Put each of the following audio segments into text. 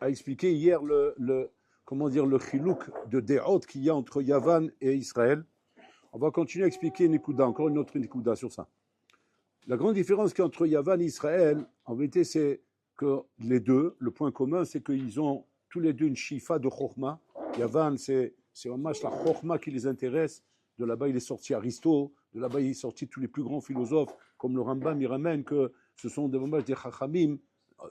a expliqué hier comment dire, le chilouk de Deot qu'il y a entre Yavan et Israël. On va continuer à expliquer Nikuda, encore une autre Nikuda sur ça. La grande différence qu'il y a entre Yavan et Israël, en vérité, c'est que les deux, le point commun, c'est qu'ils ont tous les deux une shifa de Chokhmah. Yavan, c'est vraiment la Chokhmah qui les intéresse. De là-bas, il est sorti Aristote, de là-bas, il est sorti tous les plus grands philosophes, comme le Rambam, il ramène que ce sont des Chachamim,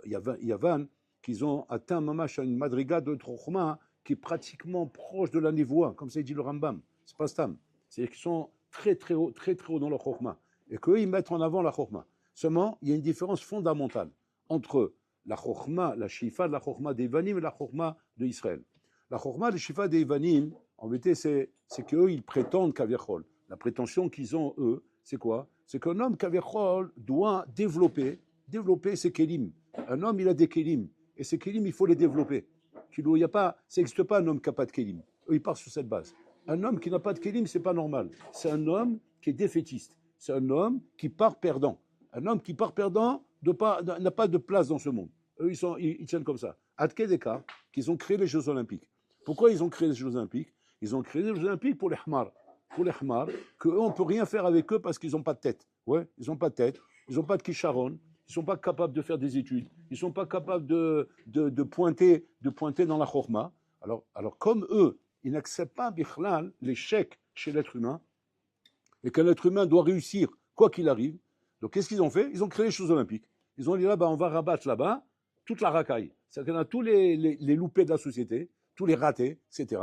Yavan, qu'ils ont atteint mamash à une madriga de Chokhmah qui est pratiquement proche de la névoie, comme ça dit le Rambam. C'est pas Stam. C'est-à-dire qu'ils sont très très haut dans leur Chokhmah. Et qu'eux, ils mettent en avant la Chokhmah. Seulement, il y a une différence fondamentale entre la Chokhmah, la Shifa de la Chokhmah des Ivanim et la Chokhmah de Israël. La Chokhmah, la Shifa des Ivanim, en vérité, c'est qu'eux, ils prétendent Kaviachol. La prétention qu'ils ont, eux, c'est quoi? C'est qu'un homme Kaviachol doit développer ses kélim. Un homme, il a des kélim. Et ces kélim, il faut les développer. Ça n'existe pas un homme qui n'a pas de kélim. Eux, ils partent sur cette base. Un homme qui n'a pas de kélim, c'est pas normal. C'est un homme qui est défaitiste. C'est un homme qui part perdant. Un homme qui part perdant n'a pas de place dans ce monde. Eux, ils tiennent comme ça. Adkedeka, qu'ils ont créé les Jeux Olympiques. Pourquoi ils ont créé les Jeux Olympiques? Ils ont créé les Jeux Olympiques pour les Hmar. Pour les Hmar, qu'eux, on ne peut rien faire avec eux parce qu'ils n'ont pas de tête. Ouais, ils n'ont pas de tête. Ils n'ont pas de kisharon. Ils ne sont pas capables de faire des études. Ils ne sont pas capables de pointer dans la Chokhmah. Alors, comme eux, ils n'acceptent pas, bichlal, l'échec chez l'être humain, et qu'un être humain doit réussir, quoi qu'il arrive. Donc, qu'est-ce qu'ils ont fait? Ils ont créé les Jeux Olympiques. Ils ont dit là-bas, on va rabattre là-bas toute la racaille. C'est-à-dire qu'on a tous les loupés de la société, tous les ratés, etc.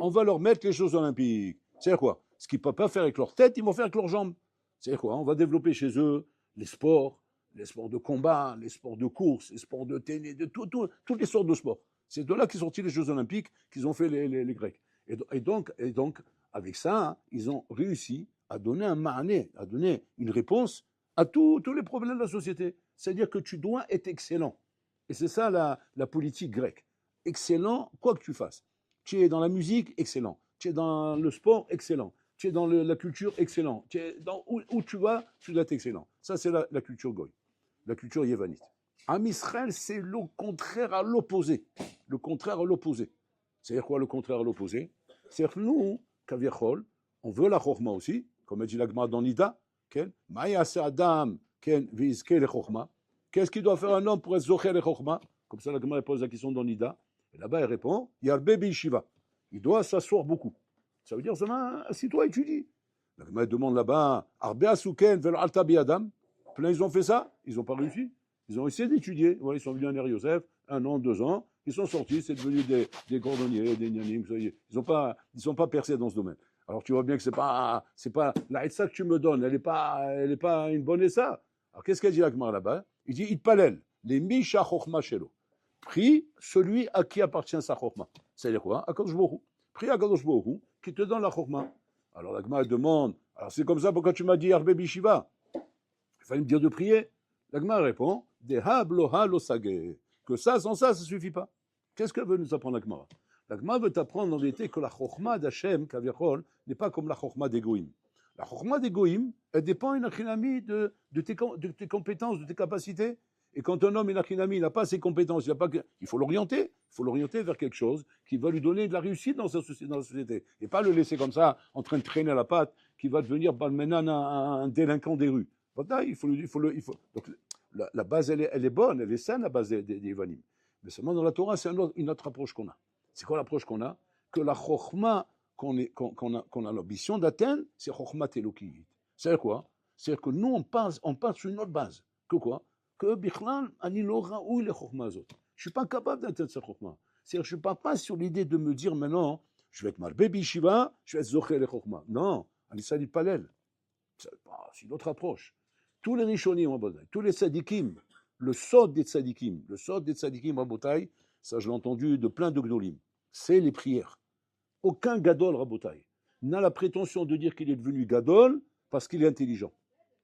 On va leur mettre les Jeux Olympiques. C'est-à-dire quoi? Ce qu'ils ne peuvent pas faire avec leur tête, ils vont faire avec leurs jambes. C'est-à-dire quoi? On va développer chez eux les sports de combat, les sports de course, les sports de tennis, toutes les sortes de sports. C'est de là qu'ils sont sortis les Jeux Olympiques qu'ils ont fait les Grecs. Et donc, avec ça, ils ont réussi à donner un ma'ané, à donner une réponse à tous les problèmes de la société. C'est-à-dire que tu dois être excellent. Et c'est ça la politique grecque. Excellent, quoi que tu fasses. Tu es dans la musique, excellent. Tu es dans le sport, excellent. Tu es dans la culture, excellent. Tu es où tu vas, tu dois être excellent. Ça, c'est la culture goy, la culture yévanite. Am Israël, c'est le contraire à l'opposé. Le contraire à l'opposé. C'est-à-dire quoi le contraire à l'opposé? C'est-à-dire que nous, Kaviachol, on veut la Chokhmah aussi, comme a dit la Gemara dans Nida. Qu'est-ce qu'il doit faire un homme pour être zocher le Chokhmah? Comme ça, la Gemara pose la question dans Nida. Et là-bas, elle répond Yarbe Yeshiva. Il doit s'asseoir beaucoup. Ça veut dire, assis-toi, étudie. La Gemara demande là-bas Arbe Asuken vel Alta Biadam. Plein, ils ont fait ça, ils n'ont pas réussi. Ils ont essayé d'étudier. Voilà, ils sont venus à Ner Yosef, 1 an, 2 ans. Ils sont sortis, c'est devenu des cordonniers, des gnanim. Ils sont pas percés dans ce domaine. Alors tu vois bien que c'est pas la Etsa que tu me donnes, elle est pas une bonne Etsa. Alors qu'est-ce qu'elle dit la Gemara là-bas? Il dit Itpalel, les Misha Chokhmah Shelo. Prie celui à qui appartient sa Chokhmah. C'est-à-dire quoi? Akadosh Baruch Hu. Prie Akadosh Baruch Hu qui te donne la Chokhmah. Alors la Gemara demande, alors c'est comme ça pourquoi tu m'as dit Arbe Bishiva? Il fallait me dire de prier. La Gemara répond Deha bloha lo sage. Que ça, sans ça, ça ne suffit pas. Qu'est-ce qu'elle veut nous apprendre la Gemara? La Gemara veut t'apprendre en vérité que la Chokhmah d'Hachem, Kaviachol, n'est pas comme la Chokhmah des Goïm. La Chokhmah des Goïm, elle dépend, une achinami, de tes compétences, de tes capacités. Et quand un homme, une achinami, il n'a pas ses compétences, il faut l'orienter. Il faut l'orienter vers quelque chose qui va lui donner de la réussite dans la société. Et pas le laisser comme ça, en train de traîner à la patte, qui va devenir maintenant un délinquant des rues. Il faut. Donc, la base, elle est bonne, elle est saine, la base des Ivanim. Mais seulement dans la Torah, c'est une autre approche qu'on a. C'est quoi l'approche qu'on a? Que la Chokhmah qu'on a l'ambition d'atteindre, c'est Chokhmah Elokiyit. C'est-à-dire quoi? C'est-à-dire que nous, on passe sur une autre base. Que quoi? Que Bichlal, Ani lo raoui le Chokhmah azot. Je ne suis pas capable d'atteindre cette Chokhmah. C'est-à-dire que je ne pars pas sur l'idée de me dire maintenant, je vais être marbe bishiva, je vais être zocher le Chokhmah. Non, Anissa dit palel. C'est une autre approche. Tous les Rishonim, tous les Tzadikim, le sod des Tzadikim, Rabotai, ça je l'ai entendu de plein de Gdolim, c'est les prières. Aucun Gadol, Rabotai, n'a la prétention de dire qu'il est devenu Gadol parce qu'il est intelligent.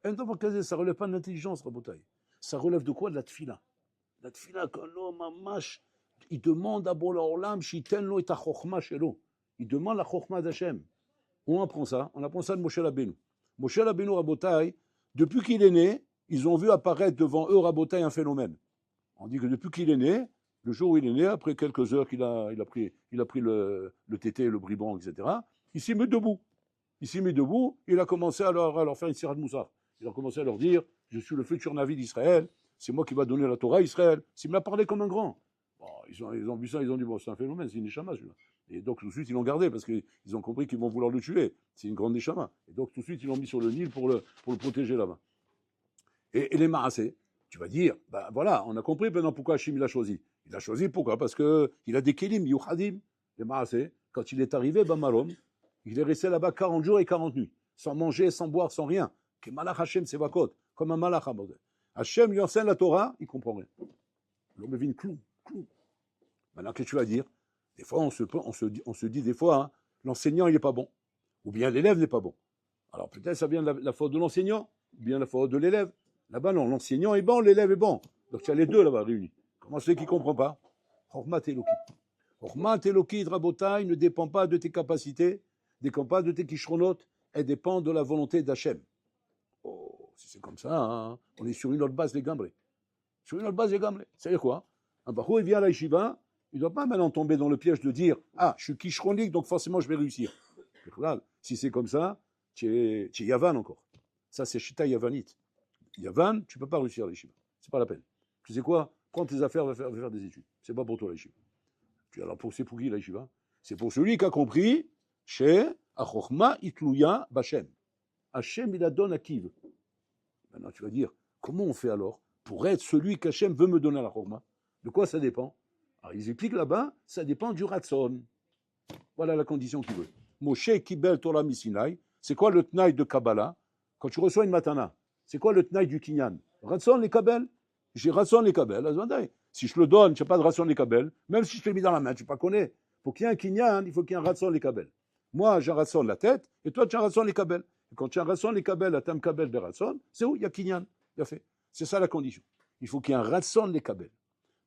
Ça ne relève pas de l'intelligence, Rabotai. Ça relève de quoi? De la tfila. La tfila, qu'un homme, mamash, il demande à Bola Olam, shiten lo et ta chokhmah shelo. Il demande la chokhmah d'Hachem. On apprend ça de Moshe Rabbeinu. Moshe Rabbeinu, Rabotai, depuis qu'il est né, ils ont vu apparaître devant eux, Rabotai, un phénomène. On dit que depuis qu'il est né, Le jour où il est né, après quelques heures il a pris le tété, le bribon, etc., il s'est mis debout. Il s'est mis debout, il a commencé à leur faire une sirah de moussard. Il a commencé à leur dire, je suis le futur Navi d'Israël, c'est moi qui va donner la Torah à Israël. Il m'a parlé comme un grand. Bon, ils ont vu ça, ils ont dit, bon, c'est un phénomène, c'est une neshama, celui-là. Et donc tout de suite, ils l'ont gardé, parce qu'ils ont compris qu'ils vont vouloir le tuer. C'est une grande neshama. Et donc tout de suite, ils l'ont mis sur le Nil pour le protéger là-bas. Et les Marassés, tu vas dire, ben voilà, on a compris maintenant pourquoi Hachim il a choisi. Il a choisi pourquoi? Parce qu'il a des kélim, yuchadim, les Marassés. Quand il est arrivé, Marom, il est resté là-bas 40 jours et 40 nuits, sans manger, sans boire, sans rien. Que malach Hachem Sevakot, comme un malach Hamod. Hachem lui enseigne la Torah, il ne comprend rien. L'homme devine clou. Maintenant, qu'est-ce que tu vas dire? Des fois, on se dit des fois, hein, l'enseignant, il n'est pas bon. Ou bien l'élève n'est pas bon. Alors peut-être ça vient de la faute de l'enseignant, ou bien la faute de l'élève. Là-bas, non, l'enseignant est bon, l'élève est bon. Donc tu as les deux là-bas réunis. Comment c'est qu'il ne comprend pas? Chormat Eloki. Chormat Eloki, Drabotai, ne dépend pas de tes capacités, ne dépend pas de tes kishronot, elle dépend de la volonté d'Hachem. Oh, si c'est comme ça, hein, on est sur une autre base, les gambrés. Sur une autre base, les gambrés. C'est-à-dire quoi? Un bahou, il vient à la yeshiva, il ne doit pas maintenant tomber dans le piège de dire, ah, je suis kishronique, donc forcément je vais réussir. Si c'est comme ça, tu es Yavan encore. Ça, c'est Shita Yavanite. Yavan, tu ne peux pas réussir à la yeshiva. C'est pas la peine. Tu sais quoi? Prends tes affaires, va faire des études. C'est pas pour toi la yeshiva. Alors c'est pour qui la yeshiva? C'est pour celui qui a compris chez Achochma Itluya Bashem. Hachem, il la donne à qui veut. Maintenant, tu vas dire, comment on fait alors pour être celui qu'Hachem veut me donner à la Chorma? De quoi ça dépend? Alors, ils expliquent là-bas, ça dépend du Ratson. Voilà la condition qu'il veut. Moshe Kibel Torah Misinai, c'est quoi le Tnaï de Kabbalah? Quand tu reçois une matana, c'est quoi le Tnaï du Kinyan? Ratson les Kabel? J'ai Ratson les Kabel. Si je le donne, je n'ai pas de Ratson les Kabel, même si je te l'ai mis dans la main, tu ne pas connais. Pour qu'il y ait un Kinyan, il faut qu'il y ait un Ratson les Kabel. Moi, j'ai un Ratson la tête, et toi, tu as un Ratson les Kabel. Et quand tu as un Ratson les Kabel, à Tam Kabel Beratson, c'est où? Il y a Kinyan. Il y a fait. C'est ça la condition. Il faut qu'il y ait un Ratson les Kabel.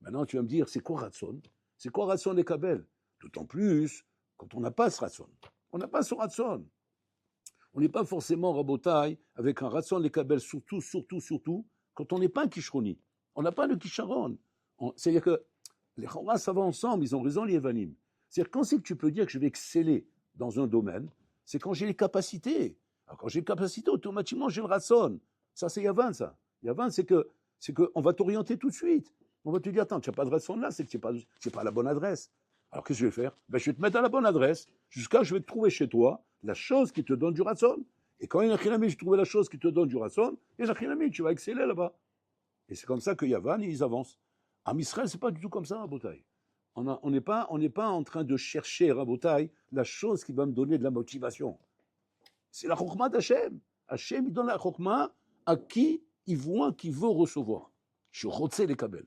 Maintenant, tu vas me dire, c'est quoi Ratson? C'est quoi Ratson les Kabel? D'autant plus quand on n'a pas ce Ratson. On n'a pas ce Ratson. On n'est pas forcément Rabotai avec un Ratson les Kabel, surtout, quand on n'est pas un Kishroni. On n'a pas le Kisharon. C'est-à-dire que les Chora, ça va ensemble, ils ont raison, les Evanim. C'est-à-dire, quand c'est que tu peux dire que je vais exceller dans un domaine, c'est quand j'ai les capacités. Alors, quand j'ai les capacités, automatiquement, j'ai le Ratson. Ça, c'est Yavan, ça. Yavan, c'est qu'on va t'orienter tout de suite. On va te dire, attends, tu n'as pas de Ratson là, c'est que tu n'es pas à la bonne adresse. Alors, qu'est-ce que je vais faire? Je vais te mettre à la bonne adresse, jusqu'à je vais te trouver chez toi la chose qui te donne du Ratson. Et quand il y a un Achinami, je trouve la chose qui te donne du Ratson, et Achinami, tu vas exceller là-bas. Et c'est comme ça que Yavan, ils avancent. En Israël, c'est pas du tout comme ça, Rabotai. On n'est pas en train de chercher, Rabotai, la chose qui va me donner de la motivation. C'est la Chokhmah d'Hachem. Hachem, il donne la Chokhmah à qui il voit qu'il veut recevoir. Je rotse les kabel.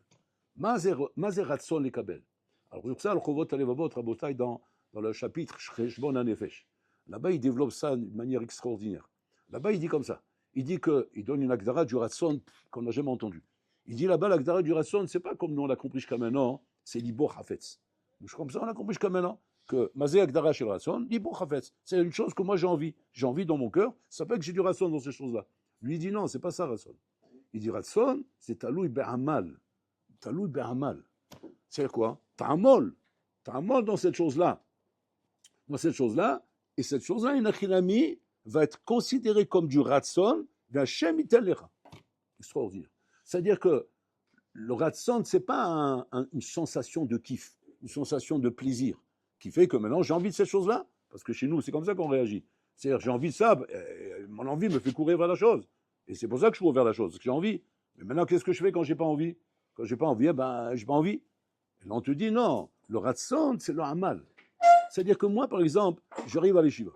Mazer Ratson les kabel. Alors, pour ça, le Chovot Alevavot, Rabotai, dans le chapitre Shechbon Hanefesh, là-bas, il développe ça d'une manière extraordinaire. Là-bas, il dit comme ça. Il donne une agdara du Ratson qu'on n'a jamais entendu. Il dit là-bas, l'agdara du Ratson, c'est pas comme nous on l'a compris jusqu'à maintenant, c'est l'ibor hafetz. Comme ça, on l'a compris jusqu'à maintenant, que mazé agdara chez le Ratson, l'ibor hafetz. C'est une chose que moi j'ai envie. J'ai envie dans mon cœur, ça fait que j'ai du Ratson dans ces choses-là. Lui, il dit non, c'est pas ça, Ratson. Il dit Ratson, c'est taloui be'amal. Taloui be'amal. C'est quoi? T'as un mol dans cette chose-là. Dans cette chose-là, et cette chose-là, une achinami va être considérée comme du Ratson, d'Hachem italecha. Extraordinaire. C'est-à-dire que le Ratson, ce n'est pas une sensation de kiff, une sensation de plaisir, qui fait que maintenant j'ai envie de cette chose-là, parce que chez nous, c'est comme ça qu'on réagit. C'est-à-dire j'ai envie de ça, mon envie me fait courir vers la chose. Et c'est pour ça que je cours vers la chose, parce que j'ai envie. Mais maintenant, qu'est-ce que je fais quand j'ai pas envie? Quand j'ai pas envie, j'ai pas envie. Et là, on te dit non, le Ratson, c'est le Hamal. C'est-à-dire que moi, par exemple, j'arrive à l'Yeshiva.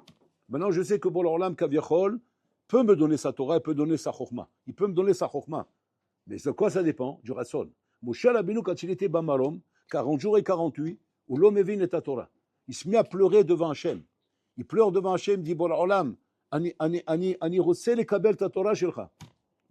Maintenant, je sais que pour l'Olam Kaviachol peut me donner sa Torah, il peut donner sa Chokhmah. Il peut me donner sa Chokhmah. Mais de quoi ça dépend? Du Ratson. Moshe Rabbeinu, quand il était Bamarom, 40 jours et 48, où l'homme évine et ta Torah, il se met à pleurer devant Hachem. Il pleure devant Hachem, il dit, bon, Olam, ani rotse le kabel ta Torah shelcha.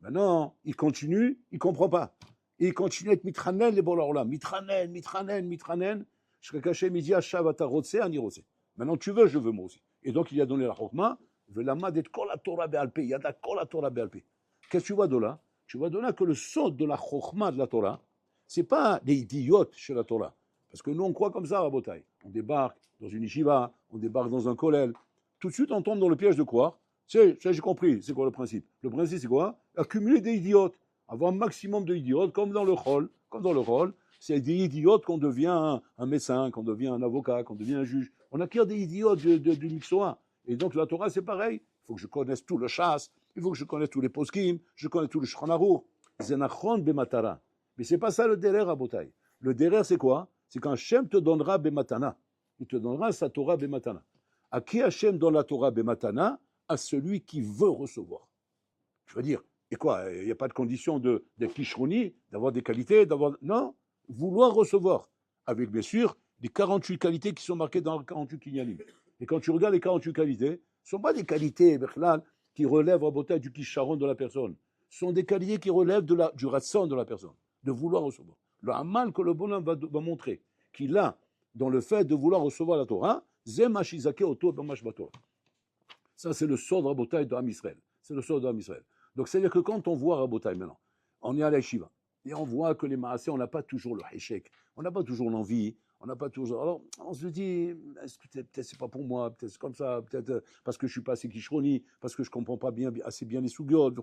Maintenant, il continue, il ne comprend pas. Et il continue à être mitranen, les bon Olam. Mitranen. Jusqu'à qu'Hachem, il dit, Hashav ata rotse, ani rotse. Maintenant, tu veux, je veux moi aussi. Et donc, il a donné la Chokhmah, Velama d'être kol la Torah be'alpe. Il y a de la kol la Torah be'alpe. Qu'est-ce que tu vois de là? Tu vois de là que le son de la Chokhmah de la Torah, c'est pas des idiotes chez la Torah. Parce que nous, on croit comme ça, Rabotai. On débarque dans une yeshiva, on débarque dans un kollel. Tout de suite, on tombe dans le piège de croire. J'ai compris, c'est quoi le principe? Le principe, c'est quoi? Accumuler des idiotes. Avoir un maximum d'idiotes, comme dans le rôle. Comme dans le rôle, c'est des idiotes qu'on devient un médecin, qu'on devient un avocat, qu'on devient un juge. On acquiert des idiotes du Mixoa. Et donc, la Torah, c'est pareil. Il faut que je connaisse tout le chasse, il faut que je connaisse tous les poskim, je connais tout le Shulchan Aruch. Zenachon bematara. Mais c'est pas ça le derer, Rabotai. Le derer, c'est quoi? C'est quand Hachem te donnera bematana. Il te donnera sa Torah bematana. À qui Hachem donne la Torah bematana? À celui qui veut recevoir. Je veux dire, et quoi? Il n'y a pas de condition d'être kishroni, d'avoir des qualités, d'avoir. Non, vouloir recevoir. Avec bien sûr les 48 qualités qui sont marquées dans le 48 kinyanim. Et quand tu regardes les 48 qualités, ce ne sont pas des qualités, Berlal, qui relèvent à beauté du kisharon de la personne. Ce sont des qualités qui relèvent du ratson de la personne, de vouloir recevoir. Le amal que le bonhomme va montrer, qu'il a dans le fait de vouloir recevoir la Torah, zemashizake oto bamash batorah. Ça, c'est le sort de Rabotai de Am Israël. C'est le sort de Am Israël. Donc, c'est-à-dire que quand on voit Rabotai maintenant, on est à la yeshiva, et on voit que les maasés, on n'a pas toujours le héchek, on n'a pas toujours l'envie, on n'a pas toujours. Alors, on se dit, est-ce que peut-être c'est pas pour moi, peut-être c'est comme ça, peut-être parce que je suis pas assez kishroni, parce que je comprends pas assez bien les sougiotes,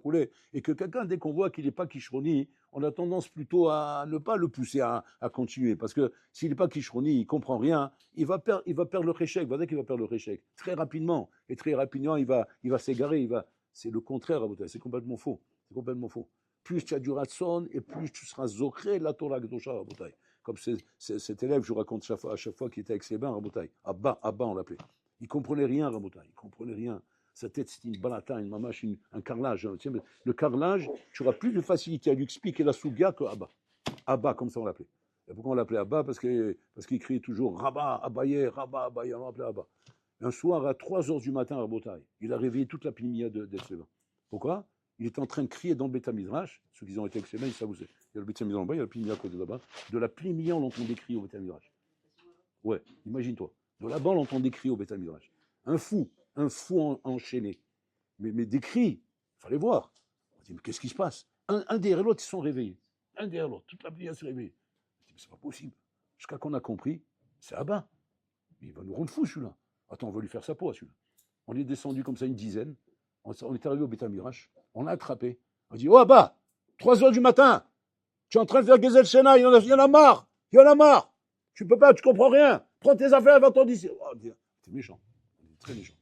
et que quelqu'un, dès qu'on voit qu'il n'est pas kishroni, on a tendance plutôt à ne pas le pousser à continuer, parce que s'il n'est pas kishroni, il comprend rien, il va perdre le réchec, va dire qu'il va perdre le réchec très rapidement, et très rapidement il va s'égarer, c'est le contraire, c'est complètement faux, c'est complètement faux. Plus tu as du ratson, et plus tu seras zokré la Torah Kedosha, Rabotai. Comme cet élève, je vous raconte à chaque fois qu'il était avec ses bains, Rabotai. Abba on l'appelait. Il comprenait rien, Rabotai, il comprenait rien. Sa tête, c'était une balata, une mamache, un carrelage. Hein. Le carrelage, tu auras plus de facilité à lui expliquer la souga que Abba. Abba, comme ça on l'appelait. Et pourquoi on l'appelait Abba? Parce qu'il criait toujours Rabat, Abaye, Rabat, Abaye, on l'appelait Abba. Un soir, à 3h du matin, Rabotai, il a réveillé toute la plimia d'Etseba. Pourquoi? Il était en train de crier dans le Beth Midrash. Ceux qui ont été avec ses mains, ça vous sait. Il y a le Beth Midrash en bas, il y a le plimia à côté là-bas. De la plimia, on l'entendait crier au Beth Midrash. Ouais, imagine-toi. De là-bas, on l'entendait crier au Beth Midrash. Un fou enchaîné. Mais des cris, il fallait voir. On dit, mais qu'est-ce qui se passe? Un derrière l'autre, ils sont réveillés. Un derrière l'autre, toute la plimia s'est réveillée. On dit, mais c'est pas possible. Jusqu'à qu'on a compris, c'est Abba. Il va nous rendre fous, celui-là. Attends, on va lui faire sa peau à celui-là. On est descendu comme ça une dizaine. On est arrivé au Beth Midrash. On l'a attrapé. On dit, oh Abba, 3h du matin, tu es en train de faire Gezel Shena, il y en a marre. Il y en a marre. Tu peux pas, tu comprends rien. Prends tes affaires, va-t'en d'ici. Oh, t'es méchant. Très méchant.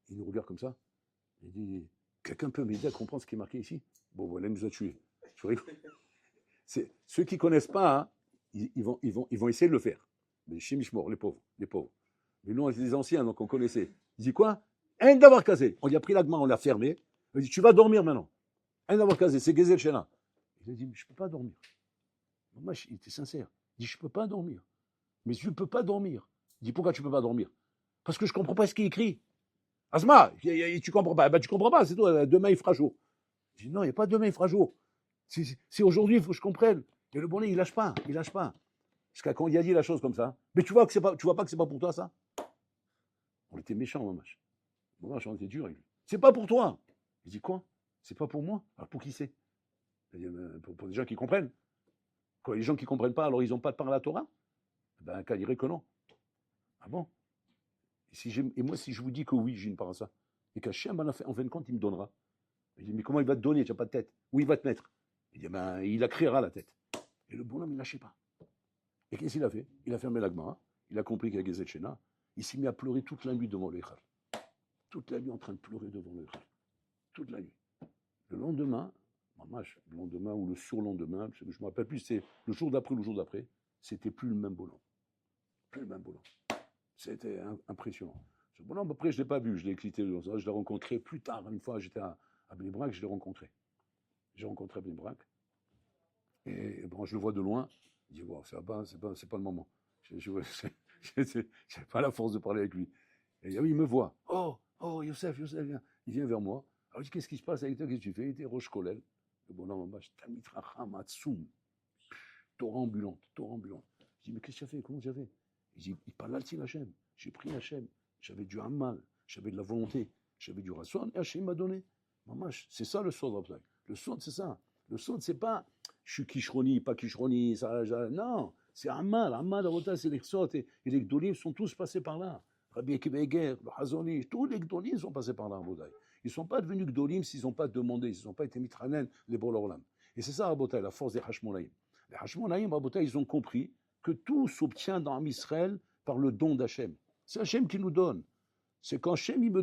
Il nous regarde comme ça. Il dit, quelqu'un peut m'aider à comprendre ce qui est marqué ici? Bon, voilà, il nous a tués. Ceux qui ne connaissent pas, hein, ils vont essayer de le faire. Mais chez Mishmor, les pauvres. Mais nous, on était des anciens, donc on connaissait. Il dit quoi? Un d'avoir casé. On lui a pris la main, on l'a fermé. Il dit, tu vas dormir maintenant. Un d'avoir casé, c'est Gezel Shena. Il a dit, mais je ne peux pas dormir. Moi, il était sincère. Il dit, je ne peux pas dormir. Mais je ne peux pas dormir. Il dit, pourquoi tu ne peux pas dormir? Parce que je ne comprends pas ce qui est écrit. Asma, tu ne comprends pas. Ben, tu ne comprends pas, c'est tout. Demain, il fera jour. Je dis, non, il n'y a pas demain, il fera jour. C'est aujourd'hui, il faut que je comprenne. Et le bonnet, il ne lâche pas. Jusqu'à quand il a dit la chose comme ça. Mais tu vois pas que c'est pas pour toi, ça? On était méchants, Mamache. Mamache, on était dur. C'est pas pour toi. Il dit, quoi? C'est pas pour moi? Alors pour qui c'est? Pour des gens qui comprennent. Quand les gens qui ne comprennent pas, alors ils n'ont pas de part à la Torah? Ben, qu'à dire que non. Ah bon? Et moi, si je vous dis que oui, j'ai une part à ça, et qu'Hachem, en fin de compte, il me donnera. Il dit, mais comment il va te donner? Tu n'as pas de tête. Où il va te mettre? Il dit, ben, il la créera la tête. Et le bonhomme, il ne lâchait pas. Et qu'est-ce qu'il a fait? Il a fermé la Gemara. Il a compris qu'il y a Gezel Shena. Il s'est mis à pleurer toute la nuit devant le Echal. Toute la nuit en train de pleurer devant le Echal. Toute la nuit. Le lendemain, le lendemain ou le surlendemain, je ne me rappelle plus, c'est le jour d'après, c'était plus le même bonhomme. Plus le même bonhomme. C'était impressionnant. Ce bonhomme, après, je ne l'ai pas vu, je l'ai quitté, je l'ai rencontré plus tard. Une fois, j'étais à Bnei Brak, je l'ai rencontré. J'ai rencontré Bnei Brak. Et bon, je le vois de loin. Je dis, bon, c'est pas le moment. Je n'ai pas la force de parler avec lui. Et il me voit. Oh, Youssef, viens. Il vient vers moi. Alors, je dis, qu'est-ce qui se passe avec toi? Qu'est-ce que tu fais? Il était Rosh Kolel. Le bonhomme, Tamitracham, Atsoum. Torah ambulante. Je dis, mais qu'est-ce que tu as fait? Comment tu as fait? Il dit, il parle l'Alti Hachem. J'ai pris Hachem. J'avais du Hamal. J'avais de la volonté. J'avais du Rasson. Et Hachem m'a donné. Mamash, c'est ça le son de. Le son, c'est ça. Le son, c'est pas. je suis kishroni, pas kishroni, non, c'est Amal. Amal, c'est les Ksot et les Gdolim sont tous passés par là. Rabbi Akiva Eger, le Hazonish, tous les Gdolim sont passés par là, Rabotai. Ils ne sont pas devenus Gdolim s'ils n'ont pas demandé, s'ils n'ont pas été mitranen, les Bolorlam. Et c'est ça, Rabotai, la force des Hashmonaïm. Les Hashmonaïm, Rabotai, ils ont compris que tout s'obtient dans Israël par le don d'Hachem. C'est Hachem qui nous donne. C'est quand Hachem il me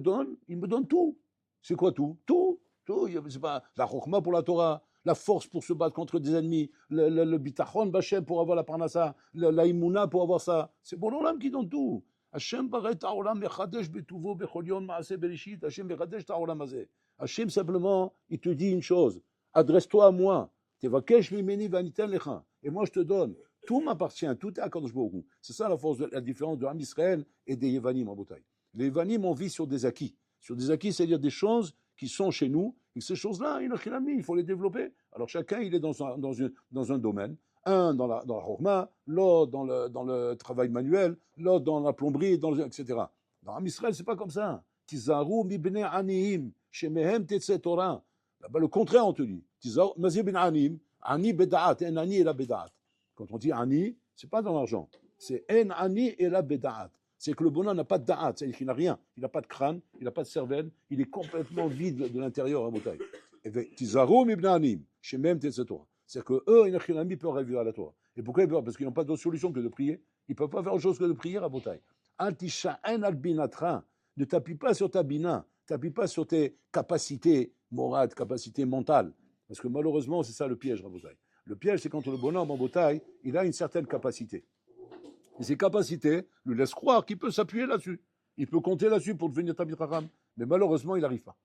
donne tout. C'est quoi tout? Tout. C'est pas la Chokhmah pour la Torah, la force pour se battre contre des ennemis, le bitachon b'Hachem pour avoir la parnassa, la imuna pour avoir ça. C'est Bolorlam qui donne tout. Hachem baret ha'olam mechadesh betuvo bechol yom ma'aseh bereshit. Hachem mechadesh ha'olam hazeh. Hachem simplement, il te dit une chose. Adresse-toi à moi. Tevakesh mimeni v'aniten lecha. Et moi je te donne. Tout m'appartient, tout est à Kadosh Baruch Hu. C'est ça la force, la différence de Ham Israël et des Yevanim en Botaï. Les Yevanim, on vit sur des acquis. Sur des acquis, c'est-à-dire des choses qui sont chez nous, et ces choses-là, il faut les développer. Alors chacun, il est dans un domaine. Un dans la Chokhmah, l'autre dans le travail manuel, l'autre dans la plomberie, etc. Dans Ham Israël, c'est pas comme ça. Tizaru mi bnei aniyim, shemehem tetze Torah. Là-bas, le contraire, on te dit. Tizaru, mazi ben aniyim, ani beda'at, en ani et la beda'at. Quand on dit ani, c'est pas dans l'argent. C'est en ani et la beda'at. C'est que le bonhomme n'a pas de da'at, c'est-à-dire qu'il n'a rien. Il n'a pas de crâne, il n'a pas de cervelle, il est complètement vide de l'intérieur à Botaï. Et bien, Tizaru mi bnei aniyim, shemehem tetze Torah. C'est-à-dire qu'eux, ils peuvent arriver à la Torah. Et pourquoi ils peuvent? Parce qu'ils n'ont pas d'autre solution que de prier. Ils ne peuvent pas faire autre chose que de prier à Botaï. Antisha'en al-binatra. Ne t'appuie pas sur ta bina, ne t'appuie pas sur tes capacités morales, capacités mentales. Parce que malheureusement, c'est ça le piège, Rabotai. Le piège, c'est quand le bonhomme en Botaï, il a une certaine capacité. Et ces capacités lui laissent croire qu'il peut s'appuyer là-dessus. Il peut compter là-dessus pour devenir Talmid Chacham. Mais malheureusement, il n'arrive pas.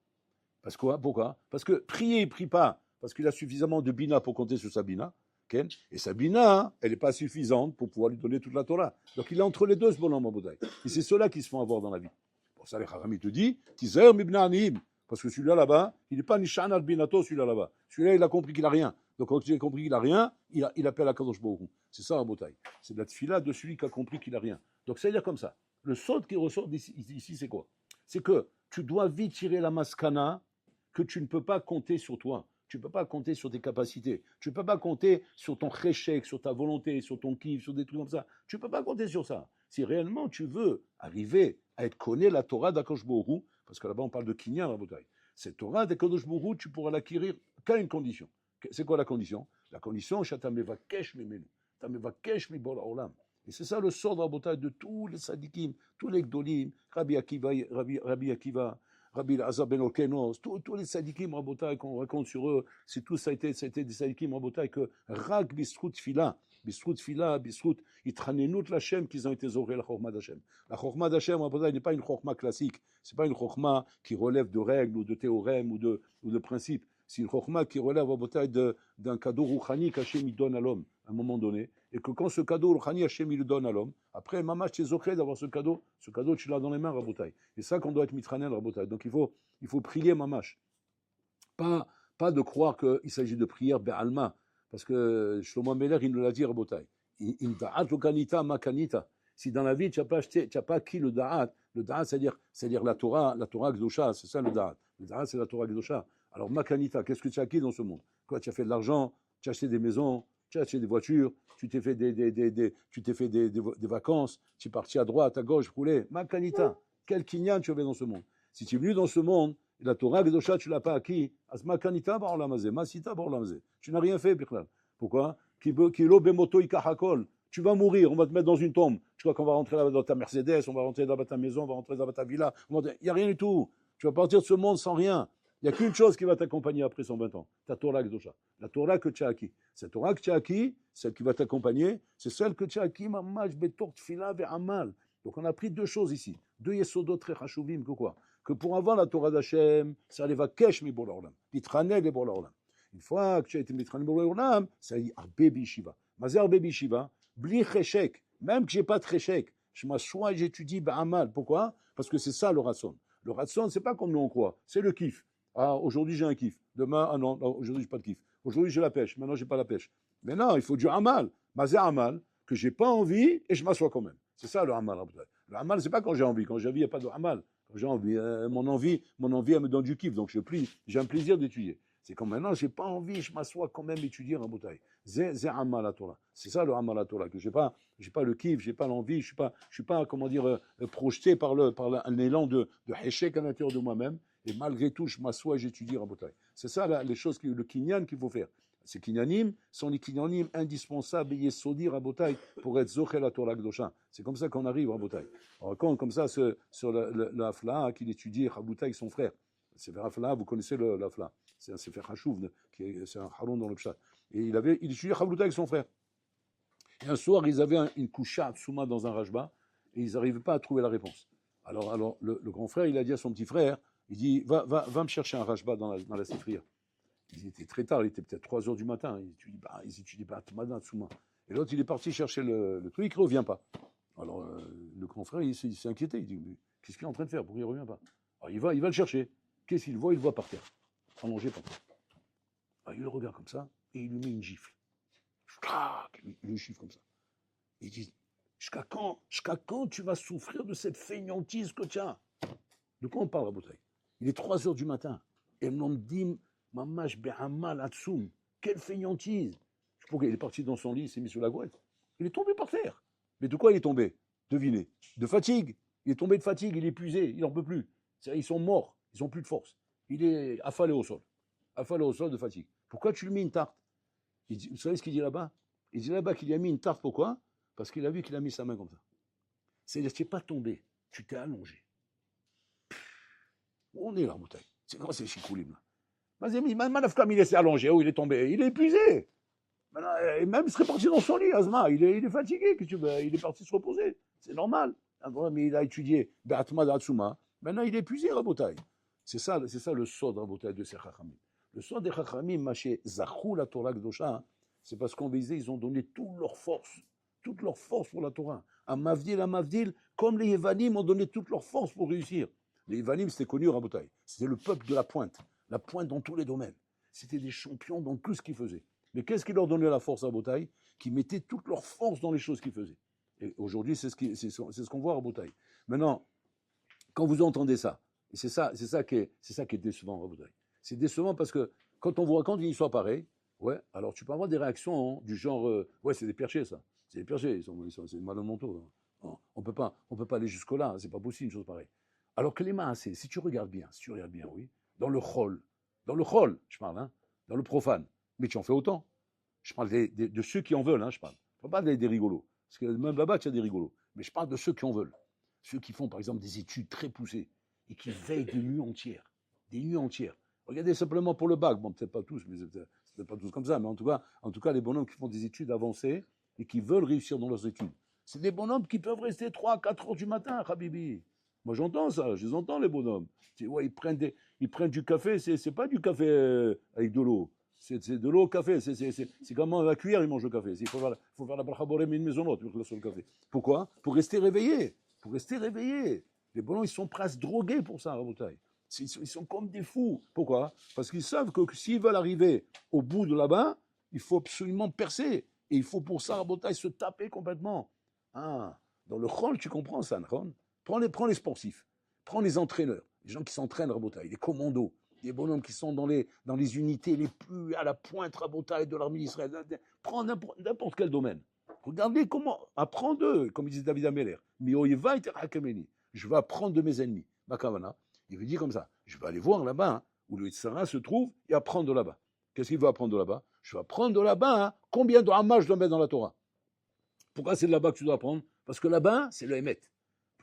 Parce que, pourquoi? Parce que prier, il ne prie pas. Parce qu'il a suffisamment de bina pour compter sur sa bina. Okay? Et sa bina, elle n'est pas suffisante pour pouvoir lui donner toute la Torah. Donc il est entre les deux, ce bonhomme en Botaï. Et c'est ceux-là qui se font avoir dans la vie. Pour ça, les Chacham, il te dit, Tizer mibna aniyim. Parce que celui-là là-bas, il n'est pas nishan al binato, celui-là là-bas. Celui-là, il a compris qu'il n'a rien. Donc quand il a compris qu'il n'a rien, il appelle à Kadosh Baruch Hu. C'est ça, en Botaï. C'est de la tfila de celui qui a compris qu'il n'a rien. Donc ça veut dire comme ça. Le saut qui ressort ici, c'est quoi? C'est que tu dois vite tirer la maskana que tu ne peux pas compter sur toi. Tu ne peux pas compter sur tes capacités. Tu ne peux pas compter sur ton réchec, sur ta volonté, sur ton kiff, sur des trucs comme ça. Tu ne peux pas compter sur ça. Si réellement tu veux arriver à être connu la Torah d'Akadosh Baruch Hu, parce que là-bas on parle de Kinyan, Rabotai. Cette Torah d'Akadosh Baruch Hu, tu pourras l'acquérir qu'à une condition. C'est quoi la condition? La condition, Shata mevakesh mimenu, ta mevakesh mi bor haolam. Et c'est ça le sort de Rabotai de tous les sadikim, tous les gdolim, Rabbi Akiva, Rabbi Elazar ben Orkenos, tous les sadikim Rabotai qu'on raconte sur eux, ça a été des sadikim Rabotai que Rak Bisrout Fila, Bisrout, Itranenut l'Hachem qu'ils ont été zorés la Chokhmah d'Hachem. La Chokhmah d'Hachem, Rabotai, n'est pas une Chokhmah classique, c'est pas une Chokhmah qui relève de règles ou de théorèmes ou de principes. C'est une Chokhmah qui relève Rabotai d'un cadeau rouchani qu'Hachem il donne à l'homme à un moment donné. Et que quand ce cadeau rouchani Hachem il le donne à l'homme, après Mamash tu es zoché d'avoir ce cadeau tu l'as dans les mains Rabotai. Et ça qu'on doit être mitranel Rabotai. Donc il faut prier Mamash. Pas de croire qu'il s'agit de prière Be'alma. Parce que Shlomo Meler, il nous l'a dit, Rabotai. In da'at lokanita makanita. Si dans la vie, tu n'as pas acquis le da'at c'est-à-dire la Torah Gdosha, c'est ça le da'at. Le da'at, c'est la Torah Gdosha. Alors makanita, qu'est-ce que tu as acquis dans ce monde? Quoi, tu as fait de l'argent, tu as acheté des maisons, tu as acheté des voitures, tu t'es fait des vacances, tu es parti à droite, à gauche, rouler. Makanita, quel kinyan tu avais dans ce monde? Si tu es venu dans ce monde, la Torah Gdosha, tu ne l'as pas acquis. Asmakanita ba'olamazé, masita ba'olamazé. Tu n'as rien fait, Bichlal. Pourquoi? Kilo bemoto ikahakol. Tu vas mourir, on va te mettre dans une tombe. Tu crois qu'on va rentrer là dans ta Mercedes, on va rentrer dans ta maison, on va rentrer dans ta villa. Il n'y a rien du tout. Tu vas partir de ce monde sans rien. Il n'y a qu'une chose qui va t'accompagner après 120 ans. Ta Torah Gdosha. La Torah que tu as acquis. Cette Torah que tu as acquis, celle qui va t'accompagner, c'est celle que tu as acquis, mamash betor tfila ve'amal. Donc on a pris deux choses ici. Deux yesodot très chashuvim que quoi? Que pour avoir la Torah d'Hachem, ça allait va kesh mi bor haolam. Litranel et bor haolam. Une fois que tu as été mitranel bor haolam, ça y est, arbe bishiva. Mazer arbe bishiva, bli cheshek. Même que j'ai pas de cheshek, je m'assois et j'étudie ba'amal. Pourquoi? Parce que c'est ça le ratson. Le ratson, c'est pas comme nous on croit, c'est le kiff. Ah, aujourd'hui j'ai un kiff. Demain, non, aujourd'hui j'ai pas de kiff. Aujourd'hui j'ai la pêche. Maintenant j'ai pas la pêche. Mais non, il faut du amal. Mazer amal, que j'ai pas envie et je m'assois quand même. C'est ça le amal. Le amal, c'est pas quand j'ai envie. Quand j'ai envie, il n'y a pas de amal. Quand j'ai envie, mon envie, elle me donne du kiff. Donc j'ai un plaisir d'étudier. C'est comme maintenant, j'ai pas envie, je m'assois quand même étudier Rabotai. C'est Amal la Torah. C'est ça le Amal la Torah, que j'ai pas le kiff, j'ai pas l'envie, je suis pas, comment dire, projeté par un élan de Heshek à l'intérieur de moi-même. Et malgré tout, je m'assois et j'étudie Rabotai. C'est ça les choses, le kinyan qu'il faut faire. Ces kinyanim sont les kinyanim indispensables et yesodi Rabotai pour être Zoché la Torah Gdosha. C'est comme ça qu'on arrive Rabotai. On raconte comme ça sur le Hafla qu'il étudie Rabotai avec son frère. C'est vers Hafla, vous connaissez le Hafla. C'est un Sefer Hachouv, c'est un Haron dans le Pshat. Et il étudiait Rabotai avec son frère. Et un soir, ils avaient une coucha Souma dans un rajba et ils n'arrivaient pas à trouver la réponse. Alors le grand frère, il a dit à son petit frère, il dit, va me chercher un rajba dans la Sifriya. Il était très tard, il était peut-être 3 heures du matin. Ils étudient pas Atmada, Souma. Et l'autre, il est parti chercher le truc, il ne revient pas. Alors, le grand frère, il s'est inquiété. Il dit, qu'est-ce qu'il est en train de faire? Pourquoi il ne revient pas? Alors, il va le chercher. Qu'est-ce qu'il voit? Il le voit par terre, allongé par terre. Alors, il le regarde comme ça, et il lui met une gifle. Il le gifle comme ça. Il dit, jusqu'à quand tu vas souffrir de cette feignantise que tu as? De quoi on parle, à Rabotai? Il est 3 heures du matin. Et l'homme dit, Mamash Behamal Atsoum, quelle feignantise! Pourquoi il est parti dans son lit, il s'est mis sur la gouette. Il est tombé par terre. Mais de quoi il est tombé? Devinez. De fatigue. Il est tombé de fatigue, il est épuisé, il n'en peut plus. Ils sont morts, ils n'ont plus de force. Il est affalé au sol. Affalé au sol de fatigue. Pourquoi tu lui mets une tarte? Vous savez ce qu'il dit là-bas? Il dit là-bas qu'il a mis une tarte, pourquoi? Parce qu'il a vu qu'il a mis sa main comme ça. C'est-à-dire que tu n'es pas tombé, tu t'es allongé. On est là, Rabotai. C'est quoi ces chikoulim là? Manafkam, il s'est allongé, il est tombé, il est épuisé. Et même il serait parti dans son lit, Azma, il est fatigué, il est parti se reposer, c'est normal. Mais il a étudié Be'atma d'Atsuma, maintenant il est épuisé, Rabotai. C'est ça le sod, Rabotai, de ces Chachamim. Le sod des Chachamim, Maché Zachou la Torah Gdosha, c'est parce qu'on visait, ils ont donné toute leur force pour la Torah. À Mavdil, comme les Yevanim ont donné toute leur force pour réussir. Les Yevanim, c'était connu, Rabotai. C'était le peuple de la pointe dans tous les domaines. C'était des champions dans tout ce qu'ils faisaient. Mais qu'est-ce qui leur donnait la force à Rabotai? Qui mettaient toute leur force dans les choses qu'ils faisaient. Et aujourd'hui, c'est ce qu'on voit à Rabotai. Maintenant, quand vous entendez ça, et c'est ça qui est décevant à Rabotai. C'est décevant parce que quand on vous raconte une histoire pareille, ouais, alors tu peux avoir des réactions du genre, ouais, c'est des perchés ça. C'est des perchés, c'est des malins mentaux. Hein. On peut pas aller jusque-là, c'est pas possible une chose pareille. Alors que les maasés, si tu regardes bien, oui, dans le chol, je parle, hein, dans le profane, mais tu en fais autant. Je parle de ceux qui en veulent, hein, je parle. Je parle pas des rigolos, parce que même là-bas, tu as des rigolos. Mais je parle de ceux qui en veulent. Ceux qui font, par exemple, des études très poussées et qui veillent des nuits entières. Des nuits entières. Regardez simplement pour le bac, bon, peut-être pas tous, mais c'est peut-être pas tous comme ça, mais en tout cas, les bonhommes qui font des études avancées et qui veulent réussir dans leurs études. C'est des bonhommes qui peuvent rester 3-4 heures du matin, Habibi. Moi, j'entends ça, je les entends, les bonhommes. Ouais, ils prennent du café, c'est pas du café avec de l'eau. C'est de l'eau au café. C'est comme à la cuillère, ils mangent le café. Il faut faire la bracha borem une maison autre pour sur le café. Pourquoi? Pour rester réveillé. Les bonhommes, ils sont presque drogués pour ça, Rabotai. Ils sont comme des fous. Pourquoi? Parce qu'ils savent que s'ils veulent arriver au bout de là-bas, il faut absolument percer. Et il faut pour ça, Rabotai, se taper complètement. Ah, dans le rôle, tu comprends ça, Nahon? Prends les sportifs, prends les entraîneurs, les gens qui s'entraînent, Rabotai, les commandos, les bonhommes qui sont dans les unités les plus à la pointe, Rabotai, de l'armée d'Israël. Prends n'importe quel domaine. Regardez comment, apprends d'eux, comme disait David Ameller. Je vais apprendre de mes ennemis. Bakavana, il veut dire comme ça. Je vais aller voir là-bas, hein, où le Yitzhara se trouve, et apprendre de là-bas. Qu'est-ce qu'il veut apprendre de là-bas? Je vais apprendre de là-bas, hein, combien de hamas je dois mettre dans la Torah. Pourquoi c'est de là-bas que tu dois apprendre? Parce que là-bas, c'est le Hémet.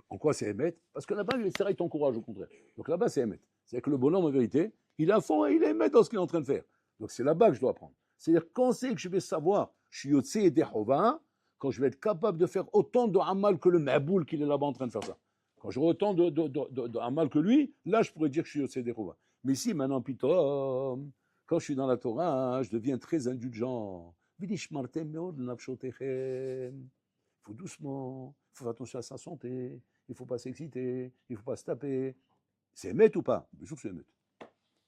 En quoi c'est Hémet? Parce que là-bas, le Yitzhara, il t'encourage, au contraire. Donc là-bas, c'est Hémet. C'est que le bonhomme, en vérité, il est à fond et il est Hémet dans ce qu'il est en train de faire. Donc c'est là-bas que je dois apprendre. C'est-à-dire, quand c'est que je vais savoir, je suis Yotse et Dehova, quand je vais être capable de faire autant de Hamal que le Maboul qu'il est là-bas en train de faire ça. Quand j'aurai autant de Hamal que lui, là, je pourrais dire que je suis Yotse et Dehova. Mais si, maintenant, Pitom, quand je suis dans la Torah, je deviens très indulgent. Il faut doucement, il faut faire attention à sa santé, il ne faut pas s'exciter, il ne faut pas se taper. C'est émettre ou pas? Bien sûr que c'est émettre.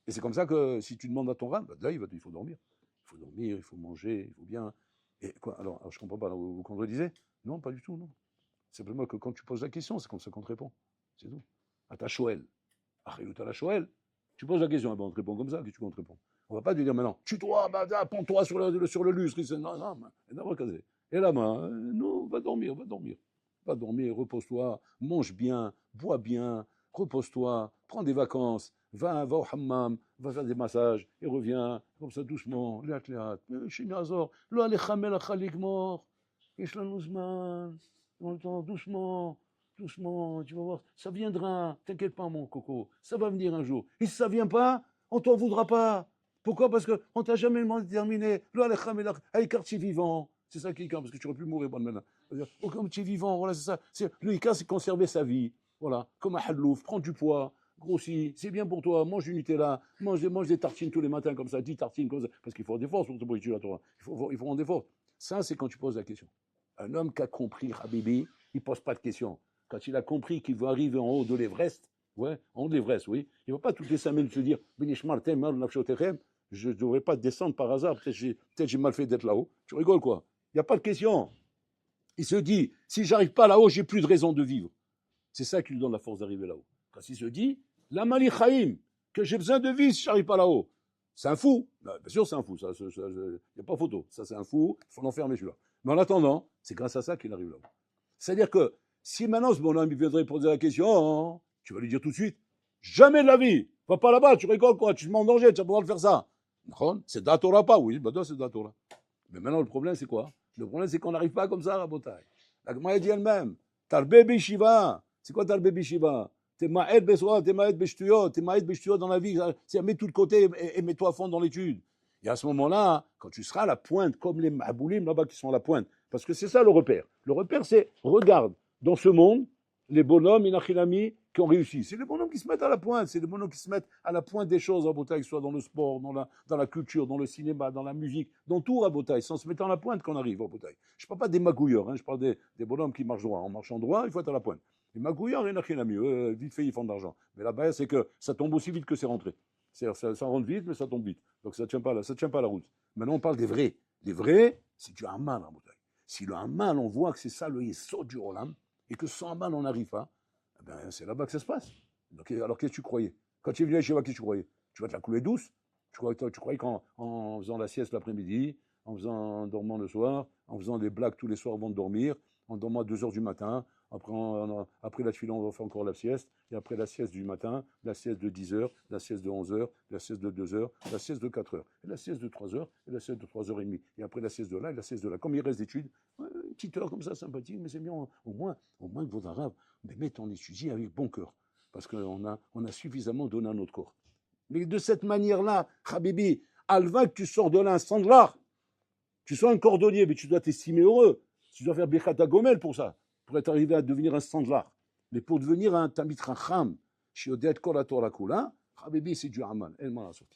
Et c'est comme ça que si tu demandes à ton rab, là, il faut dormir. Il faut dormir, il faut manger, il faut bien. Et quoi, alors je ne comprends pas, vous contredisez? Non, pas du tout, non. Simplement que quand tu poses la question, c'est comme ça qu'on te répond. C'est tout. À ta Shoel. À la Shoel. Tu poses la question, on te répond comme ça, que tu comptes répondre. On ne va pas lui dire maintenant, tue-toi, pends-toi sur le lustre. Non, non, et la main, non, va dormir. Va dormir, repose-toi, mange bien, bois bien, repose-toi, prends des vacances, va au hammam, va faire des massages, et reviens, comme ça doucement, léat. Chez Nazor, là, les chamel à khalik mort, Ishlan Ouzman, doucement, tu vas voir, ça viendra, t'inquiète pas, mon coco, ça va venir un jour. Et si ça vient pas, on t'en voudra pas. Pourquoi? Parce qu'on t'a jamais déterminé, là, les chamel à quartier vivant. C'est ça qui est, parce que tu aurais pu mourir bonne maintenant. Oh, comme tu es vivant, voilà, c'est ça. Le Ika, c'est conserver sa vie. Voilà, comme un halouf, prends du poids, grossis, c'est bien pour toi, mange du Nutella, mange des tartines tous les matins comme ça, 10 tartines comme ça, parce qu'il faut des forces pour te brûler la Torah. Il faut rendre des forces. Ça, c'est quand tu poses la question. Un homme qui a compris, Habibi, il ne pose pas de questions. Quand il a compris qu'il va arriver en haut de l'Everest, ouais, en haut de l'Everest, oui, il ne va pas toutes les 5 minutes se dire, je ne devrais pas descendre par hasard, peut-être j'ai mal fait d'être là-haut. Tu rigoles quoi? Il n'y a pas de question. Il se dit, si j'arrive pas là-haut, j'ai plus de raison de vivre. C'est ça qui lui donne la force d'arriver là-haut. Quand il se dit, la Mali Chaim, que j'ai besoin de vivre si j'arrive pas là-haut. C'est un fou. Bien sûr, c'est un fou. Il n'y a pas photo. Ça, c'est un fou. Il faut l'enfermer celui-là. Mais en attendant, c'est grâce à ça qu'il arrive là-haut. C'est-à-dire que si maintenant ce bonhomme viendrait poser la question, tu vas lui dire tout de suite, jamais de la vie. Va pas là-bas, tu rigoles quoi, tu te mets en danger, tu vas pouvoir le faire ça. C'est d'atora pas, oui, c'est d'atora. Mais maintenant, le problème, c'est quoi? Le problème, c'est qu'on n'arrive pas comme ça à Rabotai. La Gemara dit elle-même, Tarbe Bishiva. C'est quoi Tarbe Bishiva? T'es ma'ed beswa, t'es ma'ed beshtuyot, t'es ma'ed beshtuyot dans la vie. C'est mets tout de côté et mets-toi à fond dans l'étude. Et à ce moment-là, quand tu seras à la pointe, comme les ma'aboulim là-bas qui sont à la pointe, parce que c'est ça le repère. Le repère, c'est, regarde, dans ce monde, les bonhommes, inachilami, qui ont réussi. C'est les bonhommes qui se mettent à la pointe, c'est les bonhommes qui se mettent à la pointe des choses, Rabotai, que ce soit dans le sport, dans la culture, dans le cinéma, dans la musique, dans tout, Rabotai, sans se mettre à la pointe qu'on arrive, Rabotai. Je ne parle pas des magouilleurs, je parle des bonhommes qui marchent droit. En marchant droit, il faut être à la pointe. Les magouilleurs, inachilami, vite fait, ils font de l'argent. Mais la base, c'est que ça tombe aussi vite que c'est rentré. C'est-à-dire, ça rentre vite, mais ça tombe vite. Donc ça ne tient pas la route. Maintenant, on parle des vrais. Les vrais, c'est du hamal, Rabotai. Si le hamal, on voit que c'est ça le yesod du rolam, et que sans hamal, on n'arrive pas, eh ben, c'est là-bas que ça se passe. Donc, alors, qu'est-ce que tu croyais? Quand tu es venu à Shiva, qu'est-ce que tu croyais? Tu vas te la couler douce? Tu croyais qu'en faisant la sieste l'après-midi, en dormant le soir, en faisant des blagues tous les soirs avant de dormir, en dormant à 2 heures du matin, après la tuile, on va faire encore la sieste, et après la sieste du matin, la sieste de 10 heures, la sieste de 11 heures, la sieste de 2 heures, la sieste de 4 heures, et la sieste de 3 heures, et la sieste de 3 heures et demie, et après la sieste de là, et la sieste de là. Comme il reste d'études, une petite heure comme ça, sympathique, mais c'est bien, au moins que vos arabes mettent en étudier avec bon cœur, parce qu'on a suffisamment donné à notre corps. Mais de cette manière-là, Habibi, Alva, que tu sors de là un sandlar, tu sois un cordonnier, mais tu dois t'estimer heureux. Tu dois faire Birkat Gomel pour ça, pour être arrivé à devenir un sandlar. Mais pour devenir un Tamit Racham, Shiodet Kol HaTorah Kula, Habibi, c'est du Amal. El Marasot.